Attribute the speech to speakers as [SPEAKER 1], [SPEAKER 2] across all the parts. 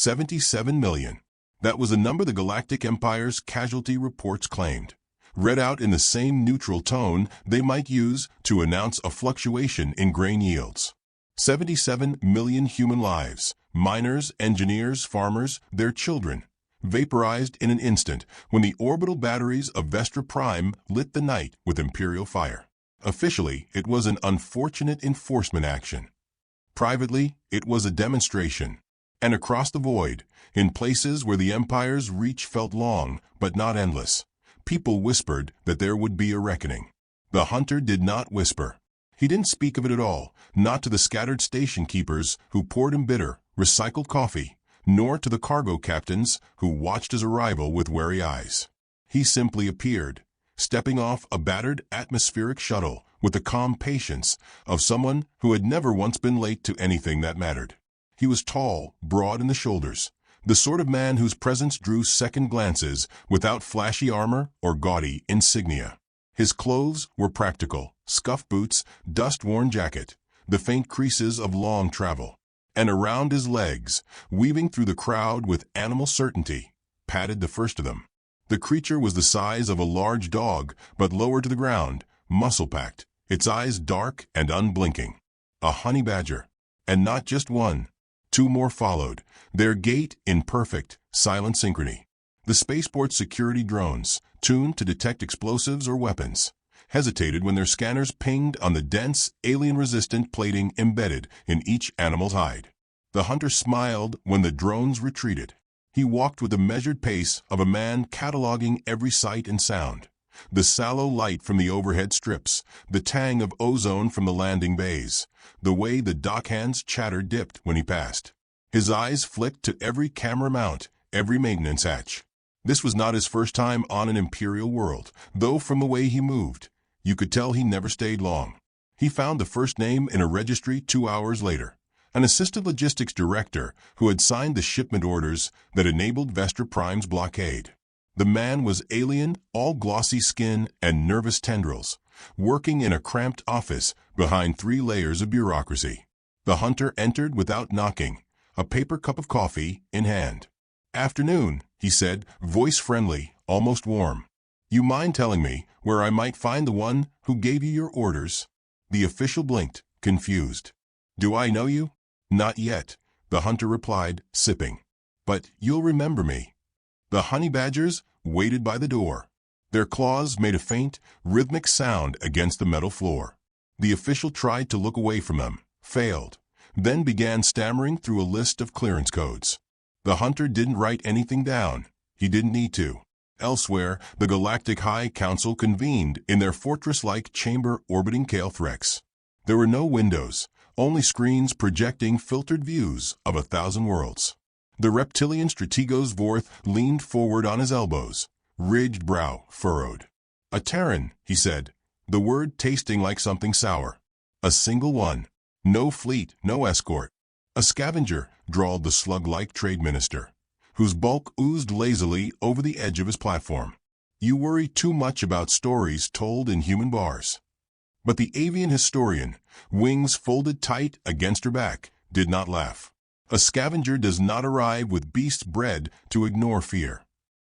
[SPEAKER 1] 77 million. That was a number the Galactic Empire's casualty reports claimed. Read out in the same neutral tone they might use to announce a fluctuation in grain yields. 77 million human lives, miners, engineers, farmers, their children, vaporized in an instant when the orbital batteries of Vestra Prime lit the night with imperial fire. Officially, it was an unfortunate enforcement action. Privately, it was a demonstration. And across the void, in places where the Empire's reach felt long but not endless, people whispered that there would be a reckoning. The hunter did not whisper. He didn't speak of it at all, not to the scattered station keepers who poured him bitter, recycled coffee, nor to the cargo captains who watched his arrival with wary eyes. He simply appeared, stepping off a battered atmospheric shuttle with the calm patience of someone who had never once been late to anything that mattered. He was tall, broad in the shoulders, the sort of man whose presence drew second glances without flashy armor or gaudy insignia. His clothes were practical, scuffed boots, dust-worn jacket, the faint creases of long travel. And around his legs, weaving through the crowd with animal certainty, padded the first of them. The creature was the size of a large dog, but lower to the ground, muscle-packed, its eyes dark and unblinking. A honey badger. And not just one. Two more followed, their gait in perfect, silent synchrony. The spaceport's security drones, tuned to detect explosives or weapons, hesitated when their scanners pinged on the dense, alien-resistant plating embedded in each animal's hide. The hunter smiled when the drones retreated. He walked with the measured pace of a man cataloging every sight and sound. The sallow light from the overhead strips, the tang of ozone from the landing bays, the way the dockhands' chatter dipped when he passed. His eyes flicked to every camera mount, every maintenance hatch. This was not his first time on an imperial world, though from the way he moved, you could tell he never stayed long. He found the first name in a registry 2 hours later. An assistant logistics director who had signed the shipment orders that enabled Vestra Prime's blockade. The man was alien, all glossy skin and nervous tendrils, working in a cramped office behind 3 layers of bureaucracy. The hunter entered without knocking, a paper cup of coffee in hand. "Afternoon," he said, voice friendly, almost warm. "You mind telling me where I might find the one who gave you your orders?" The official blinked, confused. "Do I know you?" "Not yet," the hunter replied, sipping. "But you'll remember me." The honey badgers waited by the door. Their claws made a faint, rhythmic sound against the metal floor. The official tried to look away from them, failed, then began stammering through a list of clearance codes. The hunter didn't write anything down. He didn't need to. Elsewhere, the Galactic High Council convened in their fortress-like chamber orbiting Calthrex. There were no windows, only screens projecting filtered views of 1,000 worlds. The reptilian strategos Vorth leaned forward on his elbows, ridged brow furrowed. "A Terran," he said, the word tasting like something sour. "A single one. No fleet, no escort." "A scavenger," drawled the slug-like trade minister, whose bulk oozed lazily over the edge of his platform. "You worry too much about stories told in human bars." But the avian historian, wings folded tight against her back, did not laugh. A scavenger does not arrive with beasts bred to ignore fear.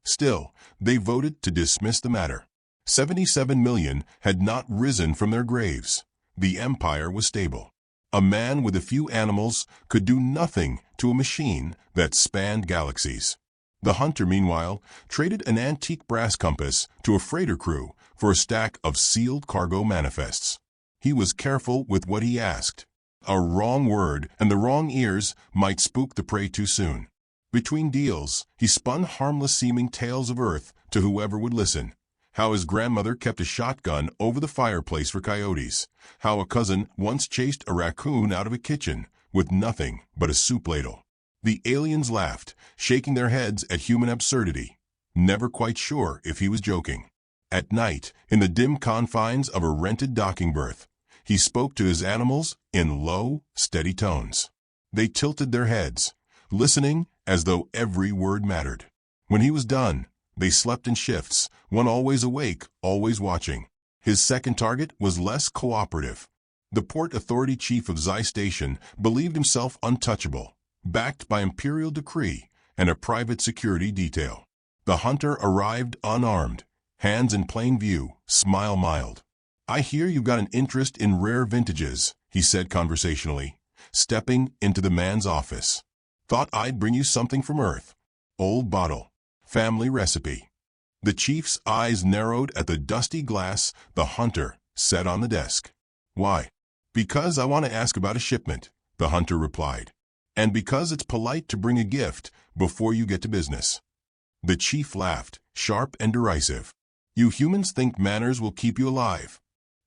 [SPEAKER 1] Still, they voted to dismiss the matter. 77 million had not risen from their graves. The Empire was stable. A man with a few animals could do nothing to a machine that spanned galaxies. The hunter, meanwhile, traded an antique brass compass to a freighter crew for a stack of sealed cargo manifests. He was careful with what he asked. A wrong word and the wrong ears might spook the prey too soon. Between deals, he spun harmless-seeming tales of Earth to whoever would listen. How his grandmother kept a shotgun over the fireplace for coyotes. How a cousin once chased a raccoon out of a kitchen with nothing but a soup ladle. The aliens laughed, shaking their heads at human absurdity, never quite sure if he was joking. At night, in the dim confines of a rented docking berth, he spoke to his animals in low, steady tones. They tilted their heads, listening as though every word mattered. When he was done, they slept in shifts, one always awake, always watching. His second target was less cooperative. The Port Authority chief of Xi Station believed himself untouchable. backed by imperial decree and a private security detail. The hunter arrived unarmed, hands in plain view, smile mild. "I hear you've got an interest in rare vintages," he said conversationally, stepping into the man's office. "Thought I'd bring you something from Earth. Old bottle. Family recipe." The chief's eyes narrowed at the dusty glass the hunter set on the desk. "Why?" "Because I want to ask about a shipment," the hunter replied. "And because it's polite to bring a gift before you get to business." The chief laughed, sharp and derisive. "You humans think manners will keep you alive."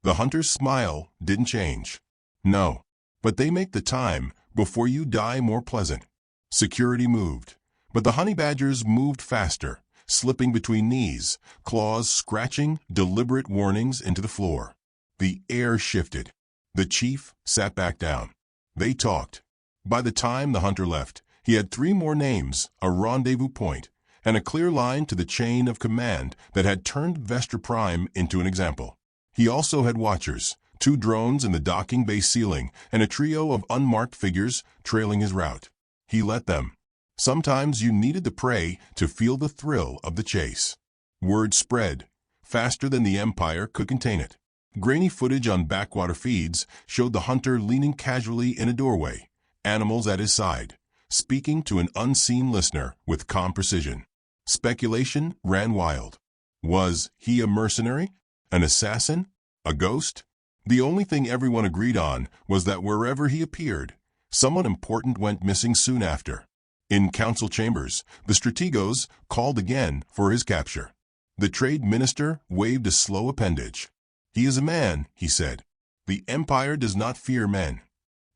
[SPEAKER 1] The hunter's smile didn't change. "No, but they make the time before you die more pleasant." Security moved, but the honey badgers moved faster, slipping between knees, claws scratching deliberate warnings into the floor. The air shifted. The chief sat back down. They talked. By the time the hunter left, he had 3 more names, a rendezvous point, and a clear line to the chain of command that had turned Vestra Prime into an example. He also had watchers, 2 drones in the docking bay ceiling, and a trio of unmarked figures trailing his route. He let them. Sometimes you needed the prey to feel the thrill of the chase. Word spread, faster than the Empire could contain it. Grainy footage on backwater feeds showed the hunter leaning casually in a doorway, animals at his side, speaking to an unseen listener with calm precision. Speculation ran wild. Was he a mercenary? An assassin? A ghost? The only thing everyone agreed on was that wherever he appeared, someone important went missing soon after. In council chambers, the strategos called again for his capture. The trade minister waved a slow appendage. "He is a man," he said. "The Empire does not fear men."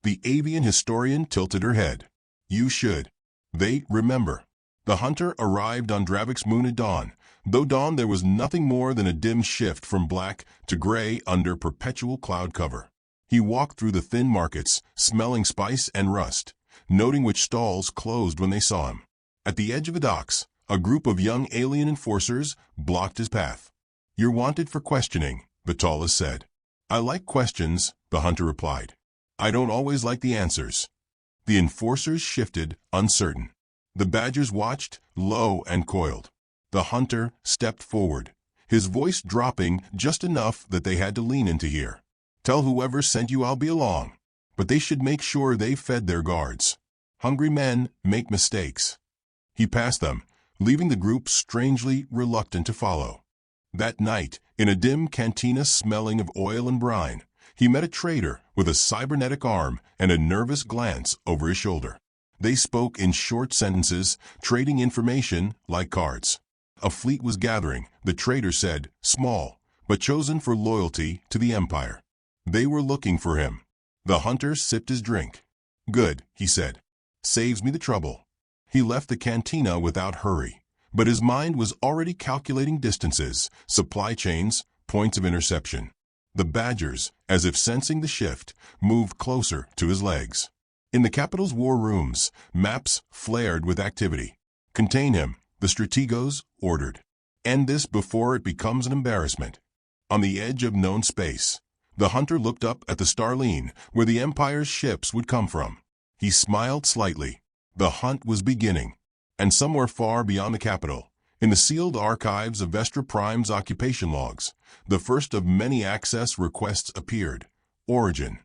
[SPEAKER 1] The avian historian tilted her head. "You should." They remember. The hunter arrived on Dravik's moon at dawn, though dawn there was nothing more than a dim shift from black to gray under perpetual cloud cover. He walked through the thin markets, smelling spice and rust, noting which stalls closed when they saw him. At the edge of the docks, a group of young alien enforcers blocked his path. "You're wanted for questioning," the tallest said. "I like questions," the hunter replied. "I don't always like the answers." The enforcers shifted, uncertain. The badgers watched, low and coiled. The hunter stepped forward, his voice dropping just enough that they had to lean in to hear. "Tell whoever sent you I'll be along, but they should make sure they fed their guards. Hungry men make mistakes." He passed them, leaving the group strangely reluctant to follow. That night, in a dim cantina smelling of oil and brine, he met a trader with a cybernetic arm and a nervous glance over his shoulder. They spoke in short sentences, trading information like cards. A fleet was gathering, the trader said, small, but chosen for loyalty to the Empire. They were looking for him. The hunter sipped his drink. "Good," he said. "Saves me the trouble." He left the cantina without hurry, but his mind was already calculating distances, supply chains, points of interception. The badgers, as if sensing the shift, moved closer to his legs. In the capital's war rooms, maps flared with activity. "Contain him," the strategos ordered. "End this before it becomes an embarrassment." On the edge of known space, the hunter looked up at the Starline, where the Empire's ships would come from. He smiled slightly. The hunt was beginning. And somewhere far beyond the capital, in the sealed archives of Vestra Prime's occupation logs, the first of many access requests appeared. Origin: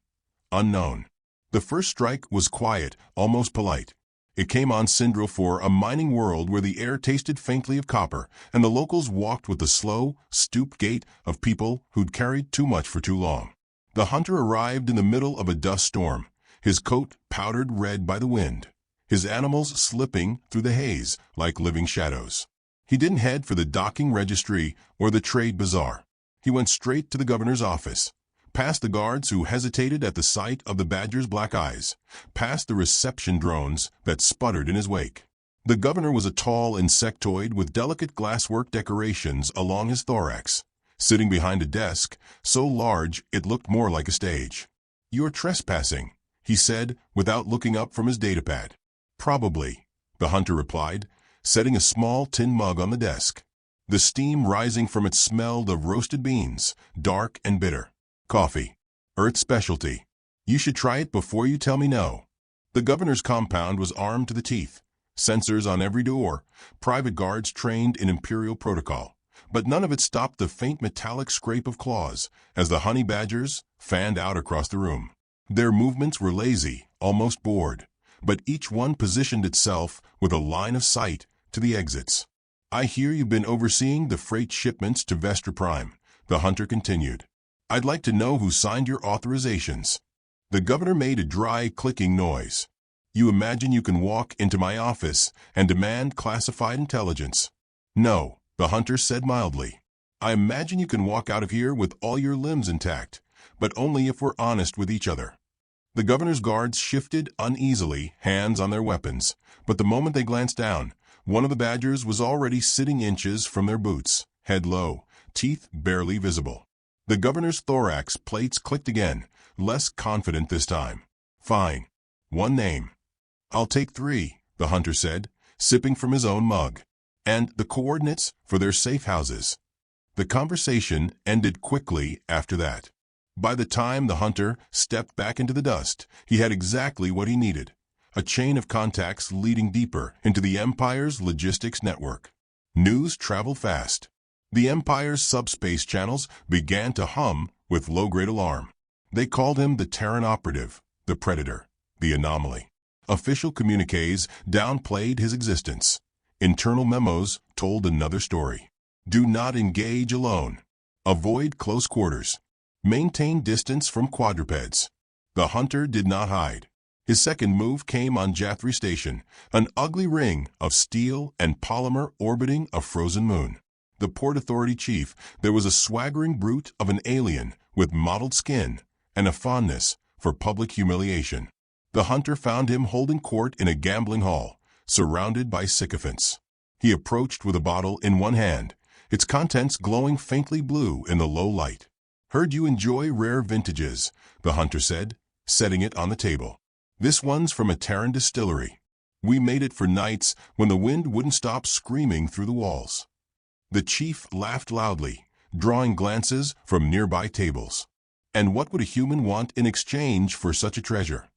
[SPEAKER 1] unknown. The first strike was quiet, almost polite. It came on Syndril for a mining world where the air tasted faintly of copper, and the locals walked with the slow, stooped gait of people who'd carried too much for too long. The hunter arrived in the middle of a dust storm, his coat powdered red by the wind, his animals slipping through the haze like living shadows. He didn't head for the docking registry or the trade bazaar. He went straight to the governor's office, past the guards who hesitated at the sight of the badger's black eyes, past the reception drones that sputtered in his wake. The governor was a tall insectoid with delicate glasswork decorations along his thorax, sitting behind a desk so large it looked more like a stage. "You're trespassing," he said without looking up from his datapad. "Probably," the hunter replied, setting a small tin mug on the desk. The steam rising from it smelled of roasted beans, dark and bitter. "Coffee. Earth specialty. You should try it before you tell me no." The governor's compound was armed to the teeth, sensors on every door, private guards trained in imperial protocol. But none of it stopped the faint metallic scrape of claws as the honey badgers fanned out across the room. Their movements were lazy, almost bored, but each one positioned itself with a line of sight to the exits. "I hear you've been overseeing the freight shipments to Vestra Prime," the hunter continued. "I'd like to know who signed your authorizations." The governor made a dry, clicking noise. "You imagine you can walk into my office and demand classified intelligence?" "No," the hunter said mildly. "I imagine you can walk out of here with all your limbs intact, but only if we're honest with each other." The governor's guards shifted uneasily, hands on their weapons, but the moment they glanced down, one of the badgers was already sitting inches from their boots, head low, teeth barely visible. The governor's thorax plates clicked again, less confident this time. "Fine. One name." "I'll take 3, the hunter said, sipping from his own mug. "And the coordinates for their safe houses." The conversation ended quickly after that. By the time the hunter stepped back into the dust, he had exactly what he needed: a chain of contacts leading deeper into the Empire's logistics network. News traveled fast. The Empire's subspace channels began to hum with low-grade alarm. They called him the Terran operative, the Predator, the Anomaly. Official communiques downplayed his existence. Internal memos told another story. "Do not engage alone. Avoid close quarters. Maintain distance from quadrupeds." The hunter did not hide. His second move came on Jathri Station, an ugly ring of steel and polymer orbiting a frozen moon. The Port Authority chief, there was a swaggering brute of an alien with mottled skin and a fondness for public humiliation. The hunter found him holding court in a gambling hall, surrounded by sycophants. He approached with a bottle in one hand, its contents glowing faintly blue in the low light. "Heard you enjoy rare vintages," the hunter said, setting it on the table. "This one's from a Terran distillery. We made it for nights when the wind wouldn't stop screaming through the walls." The chief laughed loudly, drawing glances from nearby tables. "And what would a human want in exchange for such a treasure?"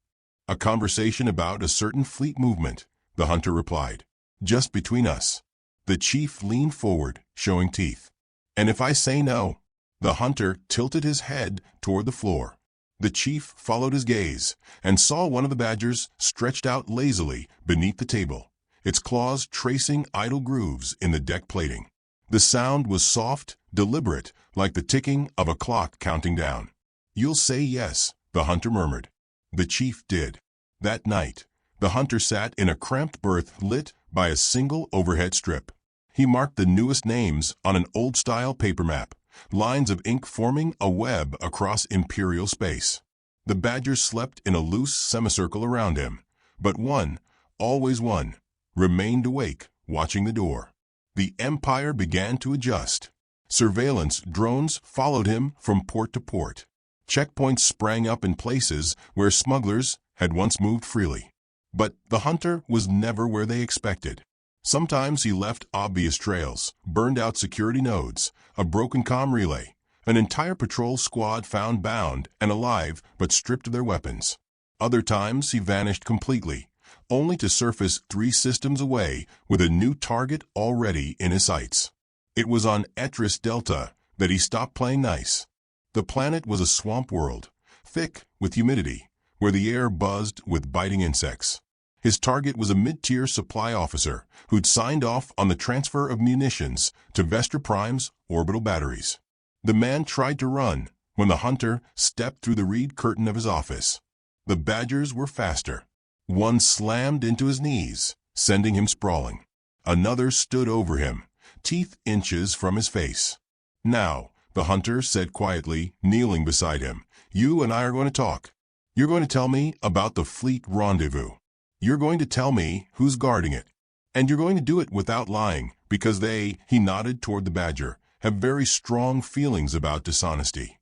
[SPEAKER 1] "A conversation about a certain fleet movement," the hunter replied. "Just between us." The chief leaned forward, showing teeth. "And if I say no?" The hunter tilted his head toward the floor. The chief followed his gaze and saw one of the badgers stretched out lazily beneath the table, its claws tracing idle grooves in the deck plating. The sound was soft, deliberate, like the ticking of a clock counting down. "You'll say yes," the hunter murmured. The chief did. That night, the hunter sat in a cramped berth lit by a single overhead strip. He marked the newest names on an old-style paper map, lines of ink forming a web across imperial space. The badgers slept in a loose semicircle around him, but one, always one, remained awake, watching the door. The Empire began to adjust. Surveillance drones followed him from port to port. Checkpoints sprang up in places where smugglers had once moved freely. But the hunter was never where they expected. Sometimes he left obvious trails, burned out security nodes, a broken comm relay, an entire patrol squad found bound and alive but stripped of their weapons. Other times he vanished completely, only to surface 3 systems away with a new target already in his sights. It was on Etris Delta that he stopped playing nice. The planet was a swamp world, thick with humidity, where the air buzzed with biting insects. His target was a mid-tier supply officer who'd signed off on the transfer of munitions to Vestra Prime's orbital batteries. The man tried to run when the hunter stepped through the reed curtain of his office. The badgers were faster. One slammed into his knees, sending him sprawling. Another stood over him, teeth inches from his face. "Now," the hunter said quietly, kneeling beside him, "you and I are going to talk. You're going to tell me about the fleet rendezvous. You're going to tell me who's guarding it. And you're going to do it without lying, because he nodded toward the badger, have very strong feelings about dishonesty."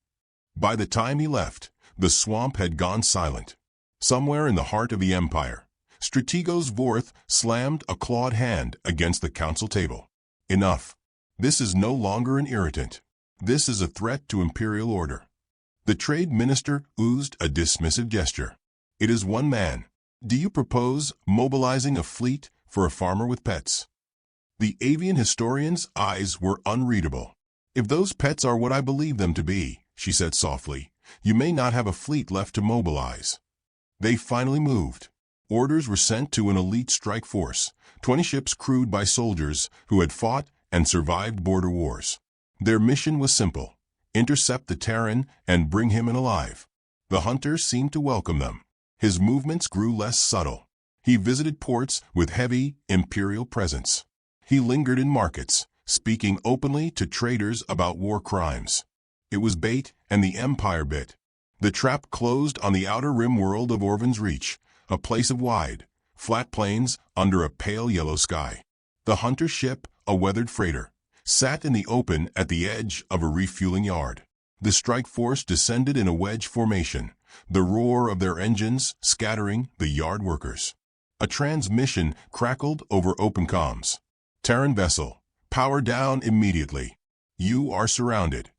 [SPEAKER 1] By the time he left, the swamp had gone silent. Somewhere in the heart of the Empire, Strategos Vorth slammed a clawed hand against the council table. "Enough. This is no longer an irritant. This is a threat to imperial order." The trade minister oozed a dismissive gesture. "It is one man. Do you propose mobilizing a fleet for a farmer with pets? The avian historian's eyes were unreadable. If those pets are what I believe them to be, she said softly, you may not have a fleet left to mobilize. They finally moved. Orders were sent to an elite strike force, 20 ships crewed by soldiers who had fought and survived border wars. Their mission was simple: intercept the Terran and bring him in alive. The hunter seemed to welcome them. His movements grew less subtle. He visited ports with heavy imperial presence. He lingered in markets, speaking openly to traders about war crimes. It was bait, and the Empire bit. The trap closed on the outer rim world of Orvan's Reach, a place of wide, flat plains under a pale yellow sky. The hunter ship, a weathered freighter, sat in the open at the edge of a refueling yard. The strike force descended in a wedge formation, the roar of their engines scattering the yard workers. A transmission crackled over open comms. Terran vessel, power down immediately. You are surrounded.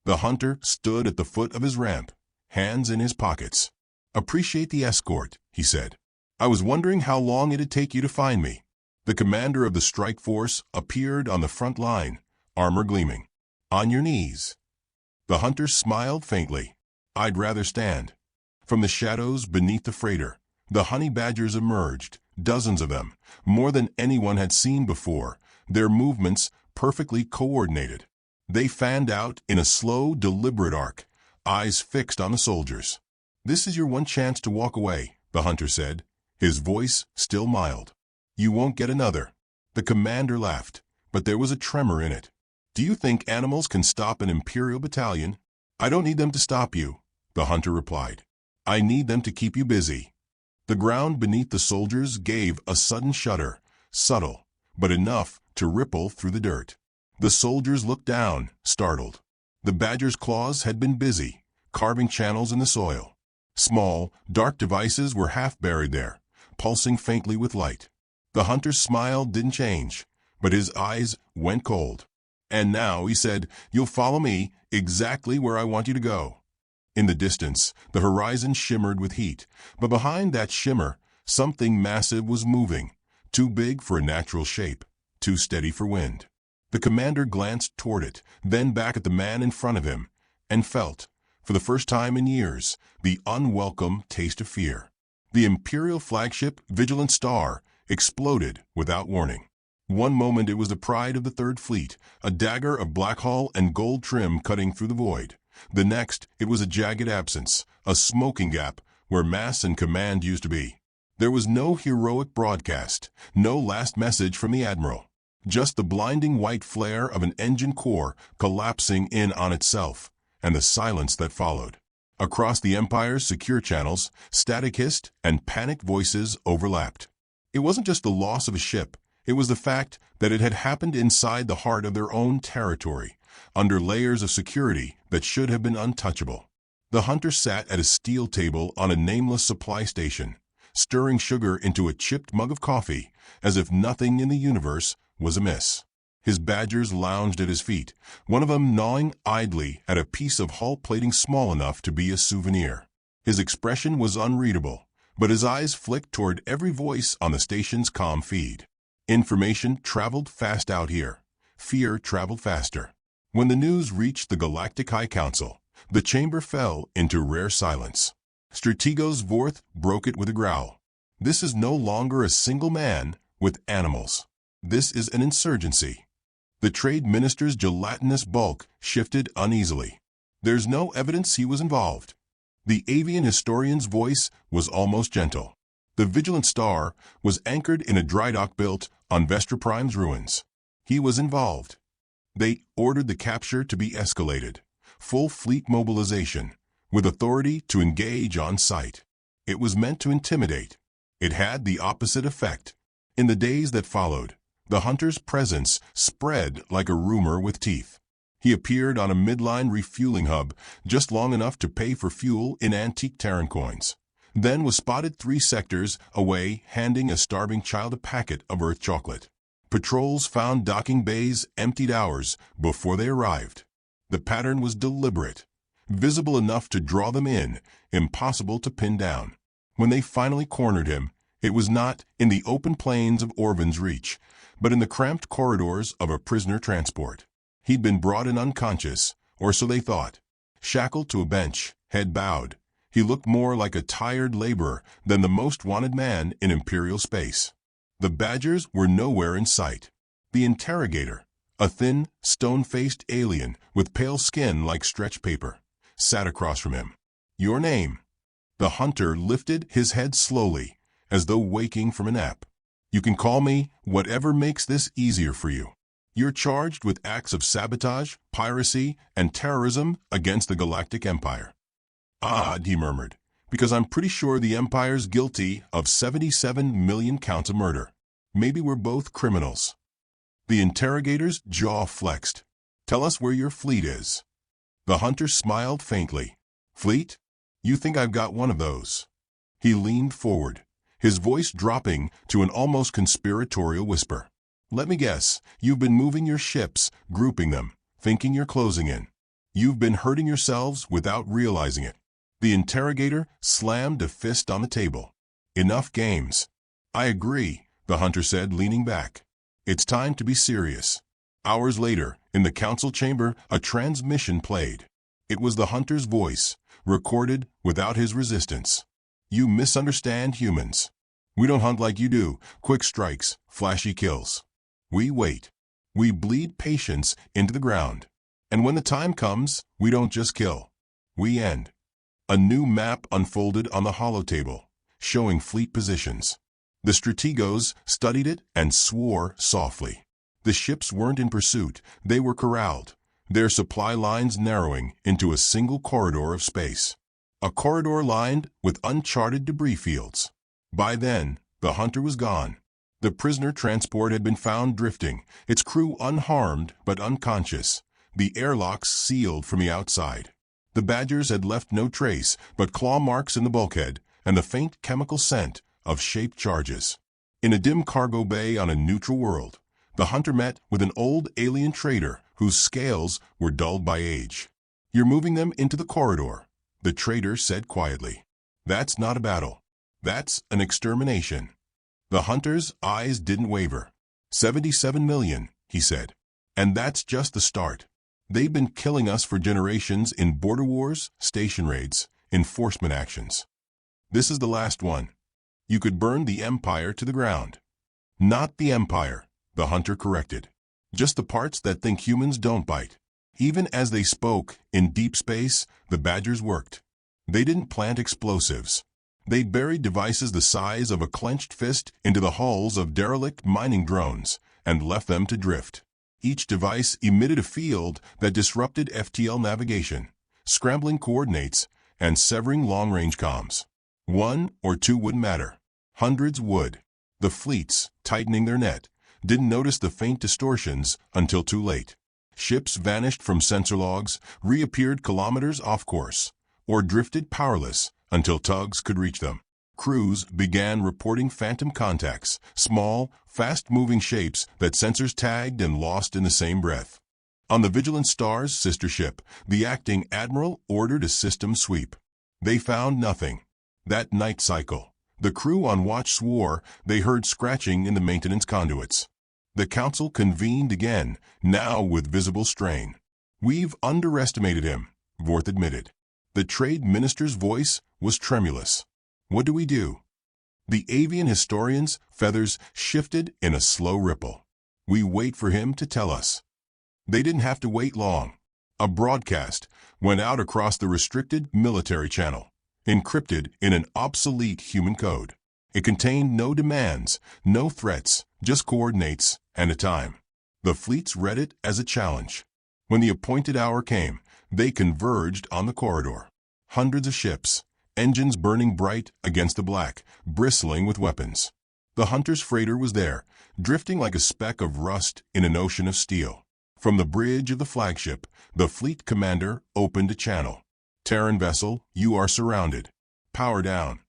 [SPEAKER 1] The hunter stood at the foot of his ramp, hands in his pockets. Appreciate the escort, he said. I was wondering how long it'd take you to find me. The commander of the strike force appeared on the front line, armor gleaming. On your knees. The hunter smiled faintly. I'd rather stand. From the shadows beneath the freighter, the honey badgers emerged, dozens of them, more than anyone had seen before, their movements perfectly coordinated. They fanned out in a slow, deliberate arc, eyes fixed on the soldiers. This is your one chance to walk away, the hunter said, his voice still mild. You won't get another. The commander laughed, but there was a tremor in it. Do you think animals can stop an imperial battalion? I don't need them to stop you, the hunter replied. I need them to keep you busy. The ground beneath the soldiers gave a sudden shudder, subtle, but enough to ripple through the dirt. The soldiers looked down, startled. The badger's claws had been busy, carving channels in the soil. Small, dark devices were half buried there, pulsing faintly with light. The hunter's smile didn't change, but his eyes went cold. And now, he said, you'll follow me exactly where I want you to go. In the distance, the horizon shimmered with heat, but behind that shimmer, something massive was moving, too big for a natural shape, too steady for wind. The commander glanced toward it, then back at the man in front of him, and felt, for the first time in years, the unwelcome taste of fear. The Imperial flagship, Vigilant Star, exploded without warning. One moment it was the pride of the Third Fleet, a dagger of black hull and gold trim cutting through the void. The next, it was a jagged absence, a smoking gap where mass and command used to be. There was no heroic broadcast, no last message from the admiral. Just the blinding white flare of an engine core collapsing in on itself, and the silence that followed. Across the Empire's secure channels, static hissed and panicked voices overlapped. It wasn't just the loss of a ship, it was the fact that it had happened inside the heart of their own territory, under layers of security that should have been untouchable. The hunter sat at a steel table on a nameless supply station, stirring sugar into a chipped mug of coffee, as if nothing in the universe was amiss. His badgers lounged at his feet, one of them gnawing idly at a piece of hull plating small enough to be a souvenir. His expression was unreadable, but his eyes flicked toward every voice on the station's comm feed. Information traveled fast out here. Fear traveled faster. When the news reached the Galactic High Council, the chamber fell into rare silence. Strategos Vorth broke it with a growl. This is no longer a single man with animals. This is an insurgency. The trade minister's gelatinous bulk shifted uneasily. There's no evidence he was involved. The avian historian's voice was almost gentle. The Vigilant Star was anchored in a dry dock built on Vestra Prime's ruins. He was involved. They ordered the capture to be escalated. Full fleet mobilization, with authority to engage on site. It was meant to intimidate. It had the opposite effect. In the days that followed, the hunter's presence spread like a rumor with teeth. He appeared on a midline refueling hub just long enough to pay for fuel in antique Terran coins. Then was spotted 3 sectors away handing a starving child a packet of Earth chocolate. Patrols found docking bays emptied hours before they arrived. The pattern was deliberate, visible enough to draw them in, impossible to pin down. When they finally cornered him, it was not in the open plains of Orvan's Reach, but in the cramped corridors of a prisoner transport. He'd been brought in unconscious, or so they thought. Shackled to a bench, head bowed, he looked more like a tired laborer than the most wanted man in Imperial space. The Badgers were nowhere in sight. The interrogator, a thin, stone-faced alien with pale skin like stretch paper, sat across from him. "Your name?" The hunter lifted his head slowly, as though waking from a nap. "You can call me whatever makes this easier for you. You're charged with acts of sabotage, piracy, and terrorism against the Galactic Empire." "Odd," he murmured, "because I'm pretty sure the Empire's guilty of 77 million counts of murder. Maybe we're both criminals." The interrogator's jaw flexed. "Tell us where your fleet is." The hunter smiled faintly. "Fleet? You think I've got one of those?" He leaned forward, his voice dropping to an almost conspiratorial whisper. "Let me guess, you've been moving your ships, grouping them, thinking you're closing in. You've been hurting yourselves without realizing it." The interrogator slammed a fist on the table. "Enough games." "I agree," the hunter said, leaning back. "It's time to be serious." Hours later, in the council chamber, a transmission played. It was the hunter's voice, recorded without his resistance. "You misunderstand humans. We don't hunt like you do, quick strikes, flashy kills. We wait. We bleed patience into the ground. And when the time comes, we don't just kill. We end." A new map unfolded on the holotable, showing fleet positions. The strategos studied it and swore softly. The ships weren't in pursuit, they were corralled, their supply lines narrowing into a single corridor of space. A corridor lined with uncharted debris fields. By then, the hunter was gone. The prisoner transport had been found drifting, its crew unharmed but unconscious, the airlocks sealed from the outside. The Badgers had left no trace but claw marks in the bulkhead and the faint chemical scent of shaped charges. In a dim cargo bay on a neutral world, the hunter met with an old alien trader whose scales were dulled by age. "You're moving them into the corridor," the trader said quietly. "That's not a battle. That's an extermination." The hunter's eyes didn't waver. 77 million, he said. "And that's just the start. They've been killing us for generations in border wars, station raids, enforcement actions. This is the last one. You could burn the Empire to the ground." "Not the Empire," the hunter corrected. "Just the parts that think humans don't bite." Even as they spoke, in deep space, the Badgers worked. They didn't plant explosives. They buried devices the size of a clenched fist into the hulls of derelict mining drones and left them to drift. Each device emitted a field that disrupted FTL navigation, scrambling coordinates, and severing long-range comms. One or two wouldn't matter. Hundreds would. The fleets, tightening their net, didn't notice the faint distortions until too late. Ships vanished from sensor logs, reappeared kilometers off course, or drifted powerless until tugs could reach them. Crews began reporting phantom contacts, small, fast-moving shapes that sensors tagged and lost in the same breath. On the Vigilant Star's sister ship, the acting admiral ordered a system sweep. They found nothing. That night cycle, the crew on watch swore they heard scratching in the maintenance conduits. The council convened again, now with visible strain. "We've underestimated him," Vorth admitted. The trade minister's voice was tremulous. "What do we do?" The avian historian's feathers shifted in a slow ripple. "We wait for him to tell us." They didn't have to wait long. A broadcast went out across the restricted military channel, encrypted in an obsolete human code. It contained no demands, no threats, just coordinates and a time. The fleets read it as a challenge. When the appointed hour came, they converged on the corridor. Hundreds of ships, engines burning bright against the black, bristling with weapons. The hunter's freighter was there, drifting like a speck of rust in an ocean of steel. From the bridge of the flagship, the fleet commander opened a channel. "Terran vessel, you are surrounded. Power down."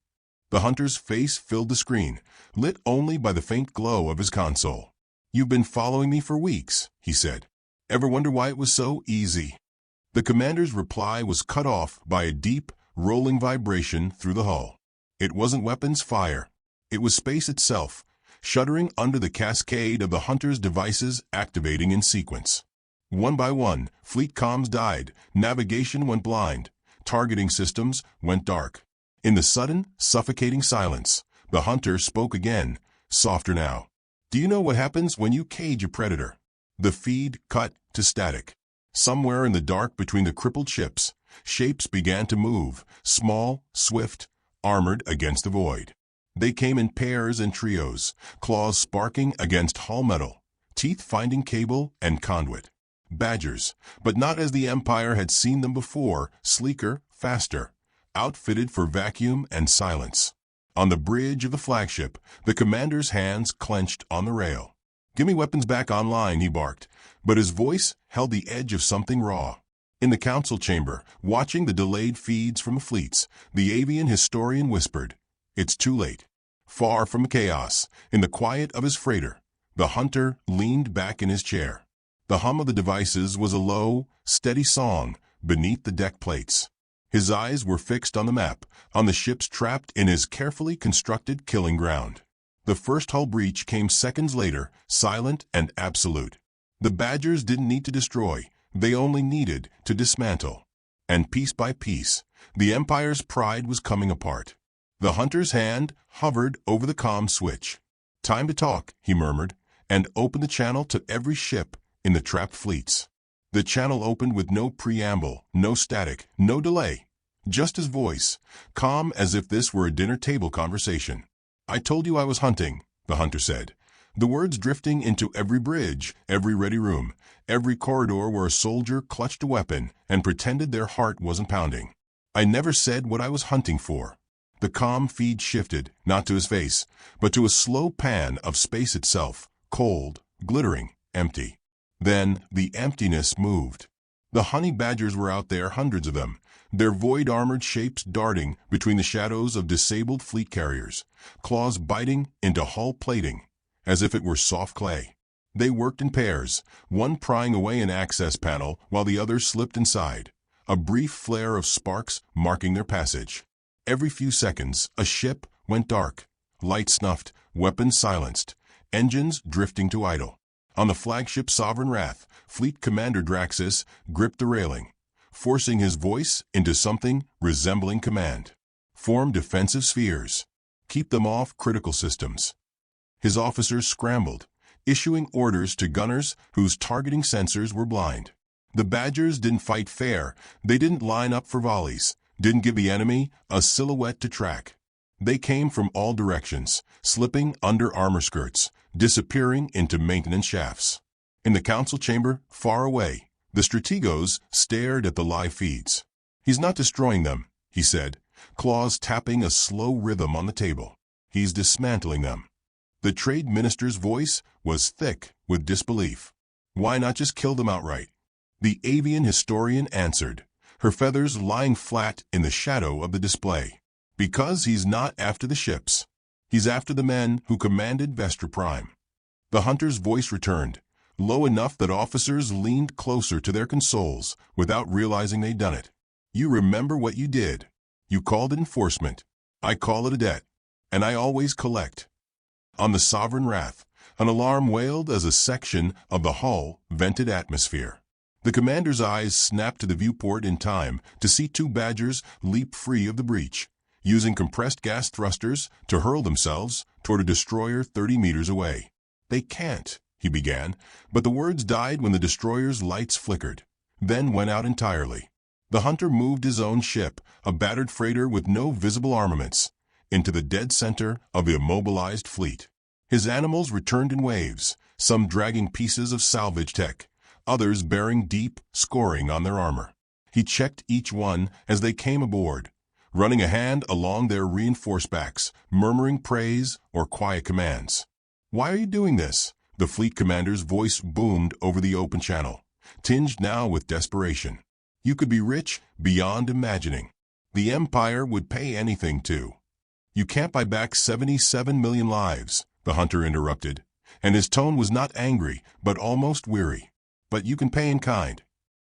[SPEAKER 1] The hunter's face filled the screen, lit only by the faint glow of his console. "You've been following me for weeks," he said. "Ever wonder why it was so easy?" The commander's reply was cut off by a deep, rolling vibration through the hull. It wasn't weapons fire. It was space itself, shuddering under the cascade of the hunter's devices activating in sequence. One by one, fleet comms died, navigation went blind, targeting systems went dark. In the sudden, suffocating silence, the hunter spoke again, softer now. Do you know what happens when you cage a predator? The feed cut to static. Somewhere in the dark between the crippled ships, shapes began to move, small, swift, armored against the void. They came in pairs and trios, claws sparking against hull metal, teeth finding cable and conduit. Badgers, but not as the Empire had seen them before, sleeker, faster, outfitted for vacuum and silence. On the bridge of the flagship, the commander's hands clenched on the rail. "Give me weapons back online," he barked, but his voice held the edge of something raw. In the council chamber, watching the delayed feeds from the fleets, the avian historian whispered, "It's too late." Far from chaos, in the quiet of his freighter, the hunter leaned back in his chair. The hum of the devices was a low, steady song beneath the deck plates. His eyes were fixed on the map, on the ships trapped in his carefully constructed killing ground. The first hull breach came seconds later, silent and absolute. The Badgers didn't need to destroy, they only needed to dismantle. And piece by piece, the Empire's pride was coming apart. The hunter's hand hovered over the comm switch. "Time to talk," he murmured, and opened the channel to every ship in the trapped fleets. The channel opened with no preamble, no static, no delay. Just his voice, calm as if this were a dinner table conversation. "I told you I was hunting," the hunter said, the words drifting into every bridge, every ready room, every corridor where a soldier clutched a weapon and pretended their heart wasn't pounding. "I never said what I was hunting for." The comm feed shifted, not to his face, but to a slow pan of space itself, cold, glittering, empty. Then the emptiness moved. The honey badgers were out there, hundreds of them, their void-armored shapes darting between the shadows of disabled fleet carriers, claws biting into hull plating, as if it were soft clay. They worked in pairs, one prying away an access panel while the other slipped inside, a brief flare of sparks marking their passage. Every few seconds, a ship went dark, light snuffed, weapons silenced, engines drifting to idle. On the flagship Sovereign Wrath, Fleet Commander Draxus gripped the railing, forcing his voice into something resembling command. "Form defensive spheres. Keep them off critical systems." His officers scrambled, issuing orders to gunners whose targeting sensors were blind. The Badgers didn't fight fair, they didn't line up for volleys, didn't give the enemy a silhouette to track. They came from all directions, slipping under armor skirts, disappearing into maintenance shafts. In the council chamber, far away, the strategos stared at the live feeds. "He's not destroying them," he said, claws tapping a slow rhythm on the table. "He's dismantling them." The trade minister's voice was thick with disbelief. "Why not just kill them outright?" The avian historian answered, her feathers lying flat in the shadow of the display. "Because he's not after the ships. He's after the men who commanded Vestra Prime." The hunter's voice returned, low enough that officers leaned closer to their consoles without realizing they'd done it. "You remember what you did. You called it enforcement. I call it a debt. And I always collect." On the Sovereign Wrath, an alarm wailed as a section of the hull vented atmosphere. The commander's eyes snapped to the viewport in time to see two Badgers leap free of the breach, using compressed gas thrusters to hurl themselves toward a destroyer 30 meters away. "They can't," he began, but the words died when the destroyer's lights flickered, then went out entirely. The hunter moved his own ship, a battered freighter with no visible armaments, into the dead center of the immobilized fleet. His animals returned in waves, some dragging pieces of salvage tech, others bearing deep scoring on their armor. He checked each one as they came aboard, running a hand along their reinforced backs, murmuring praise or quiet commands. "Why are you doing this?" The fleet commander's voice boomed over the open channel, tinged now with desperation. "You could be rich beyond imagining. The Empire would pay anything to." "You can't buy back 77 million lives," the hunter interrupted, and his tone was not angry, but almost weary. "But you can pay in kind."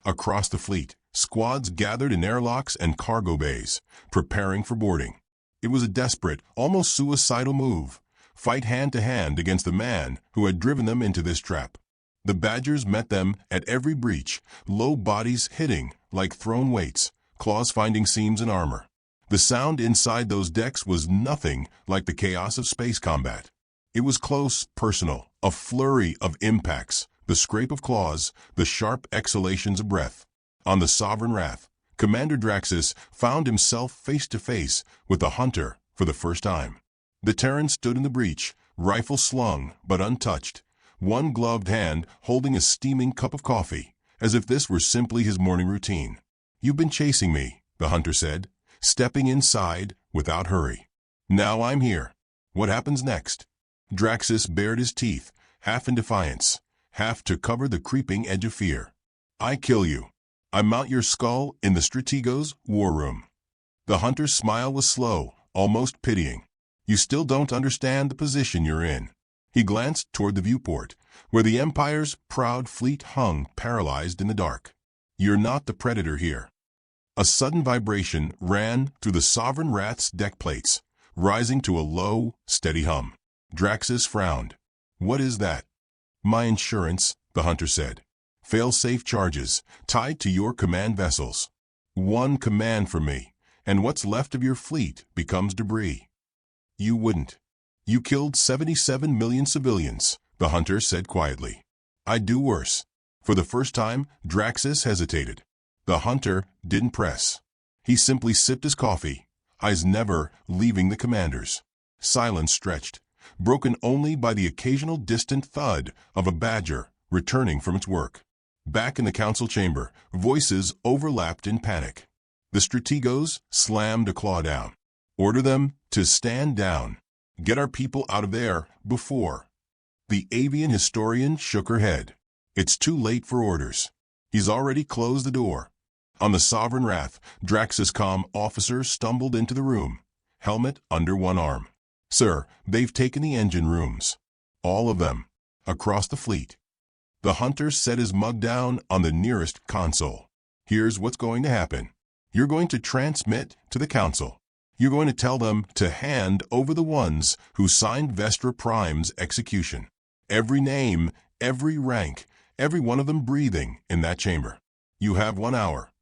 [SPEAKER 1] Across the fleet, squads gathered in airlocks and cargo bays, preparing for boarding. It was a desperate, almost suicidal move. Fight hand to hand against the man who had driven them into this trap. The badgers met them at every breach, low bodies hitting like thrown weights, claws finding seams in armor. The sound inside those decks was nothing like the chaos of space combat. It was close, personal, a flurry of impacts, the scrape of claws, the sharp exhalations of breath. On the Sovereign Wrath, Commander Draxus found himself face to face with the Hunter for the first time. The Terran stood in the breach, rifle slung but untouched, one gloved hand holding a steaming cup of coffee, as if this were simply his morning routine. "You've been chasing me," the Hunter said, stepping inside without hurry. "Now I'm here. What happens next?" Draxus bared his teeth, half in defiance, half to cover the creeping edge of fear. "I kill you. I mount your skull in the Stratego's war room." The Hunter's smile was slow, almost pitying. "You still don't understand the position you're in." He glanced toward the viewport, where the Empire's proud fleet hung paralyzed in the dark. "You're not the predator here." A sudden vibration ran through the Sovereign Wrath's deck plates, rising to a low, steady hum. Draxus frowned. "What is that?" "My insurance," the Hunter said. "Fail-safe charges, tied to your command vessels. One command from me, and what's left of your fleet becomes debris." "You wouldn't. You killed 77 million civilians," the Hunter said quietly. "I'd do worse." For the first time, Draxus hesitated. The Hunter didn't press. He simply sipped his coffee, eyes never leaving the commander's. Silence stretched, broken only by the occasional distant thud of a badger returning from its work. Back in the council chamber, voices overlapped in panic. The Strategos slammed a claw down. "Order them to stand down. Get our people out of there before." The avian historian shook her head. "It's too late for orders. He's already closed the door." On the Sovereign Wrath, Draxus' comm officer stumbled into the room, helmet under one arm. "Sir, they've taken the engine rooms. All of them. Across the fleet." The Hunter set his mug down on the nearest console. "Here's what's going to happen. You're going to transmit to the Council. You're going to tell them to hand over the ones who signed Vestra Prime's execution. Every name, every rank, every one of them breathing in that chamber. You have 1 hour.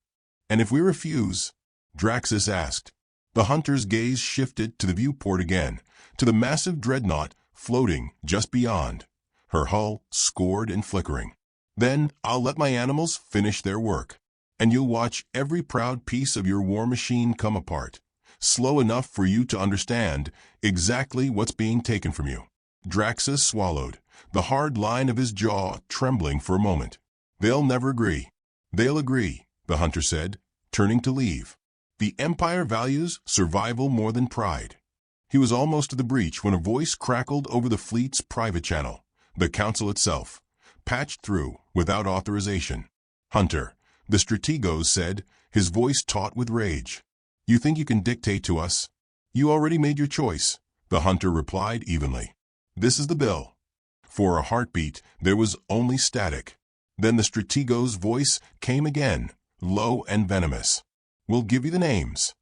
[SPEAKER 1] And if we refuse?" Draxus asked. The Hunter's gaze shifted to the viewport again, to the massive dreadnought floating just beyond, her hull scored and flickering. "Then I'll let my animals finish their work, and you'll watch every proud piece of your war machine come apart, slow enough for you to understand exactly what's being taken from you." Draxus swallowed, the hard line of his jaw trembling for a moment. "They'll never agree." "They'll agree," the Hunter said, turning to leave. "The Empire values survival more than pride." He was almost to the breach when a voice crackled over the fleet's private channel, the Council itself, patched through without authorization. "Hunter," the Strategos said, his voice taut with rage. "You think you can dictate to us?" "You already made your choice," the Hunter replied evenly. "This is the bill." For a heartbeat, there was only static. Then the Strategos' voice came again, low and venomous. "We'll give you the names."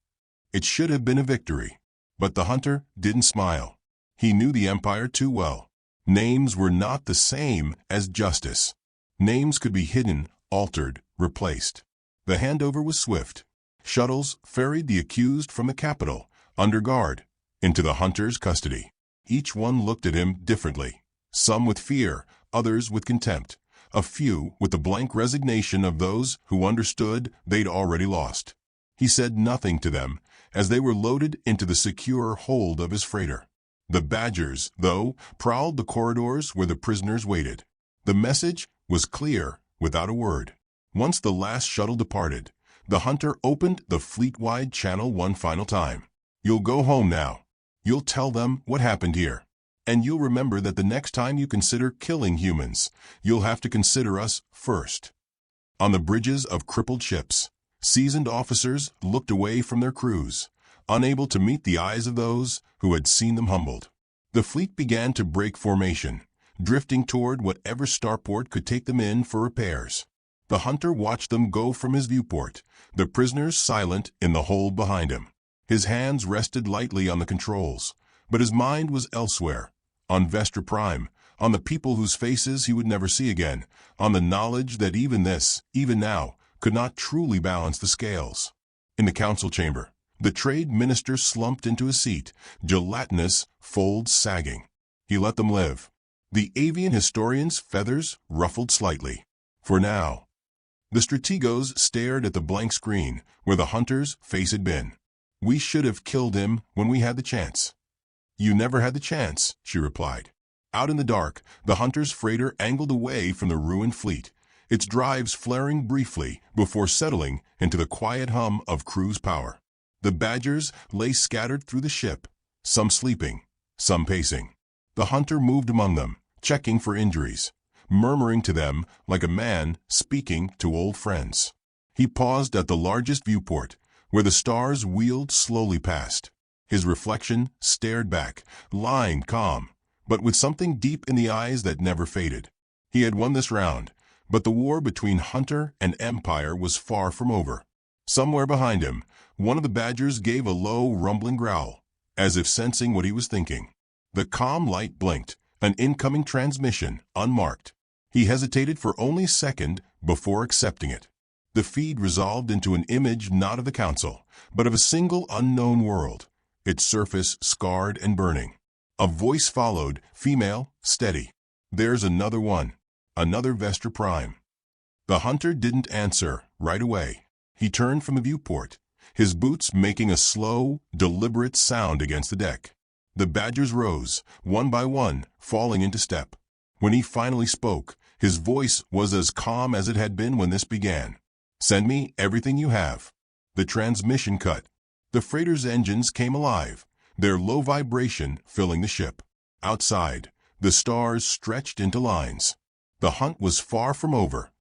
[SPEAKER 1] It should have been a victory. But the Hunter didn't smile. He knew the Empire too well. Names were not the same as justice. Names could be hidden, altered, replaced. The handover was swift. Shuttles ferried the accused from the capital, under guard, into the Hunter's custody. Each one looked at him differently. Some with fear, others with contempt. A few with the blank resignation of those who understood they'd already lost. He said nothing to them as they were loaded into the secure hold of his freighter. The badgers, though, prowled the corridors where the prisoners waited. The message was clear without a word. Once the last shuttle departed, the Hunter opened the fleet-wide channel one final time. "You'll go home now. You'll tell them what happened here. And you'll remember that the next time you consider killing humans, you'll have to consider us first." On the bridges of crippled ships, seasoned officers looked away from their crews, unable to meet the eyes of those who had seen them humbled. The fleet began to break formation, drifting toward whatever starport could take them in for repairs. The Hunter watched them go from his viewport, the prisoners silent in the hold behind him. His hands rested lightly on the controls, but his mind was elsewhere, on Vestra Prime, on the people whose faces he would never see again, on the knowledge that even now, could not truly balance the scales. In the council chamber, the trade minister slumped into a seat, gelatinous folds sagging. He let them live. The avian historian's feathers ruffled slightly. For now. The strategos stared at the blank screen where the hunter's face had been. We should have killed him when we had the chance. You never had the chance, she replied. Out in the dark, the hunter's freighter angled away from the ruined fleet, its drives flaring briefly before settling into the quiet hum of cruise power. The badgers lay scattered through the ship, some sleeping, some pacing. The hunter moved among them, checking for injuries, murmuring to them like a man speaking to old friends. He paused at the largest viewport, where the stars wheeled slowly past. His reflection stared back, lying calm, but with something deep in the eyes that never faded. He had won this round, but the war between Hunter and Empire was far from over. Somewhere behind him, one of the badgers gave a low, rumbling growl, as if sensing what he was thinking. The comm light blinked, an incoming transmission, unmarked. He hesitated for only a second before accepting it. The feed resolved into an image not of the council, but of a single unknown world, its surface scarred and burning. A voice followed, female, steady. There's another one. Another Vestra Prime. The hunter didn't answer right away. He turned from the viewport, his boots making a slow, deliberate sound against the deck. The badgers rose, one by one, falling into step. When he finally spoke, his voice was as calm as it had been when this began. Send me everything you have. The transmission cut. The freighter's engines came alive, their low vibration filling the ship. Outside, the stars stretched into lines. The hunt was far from over,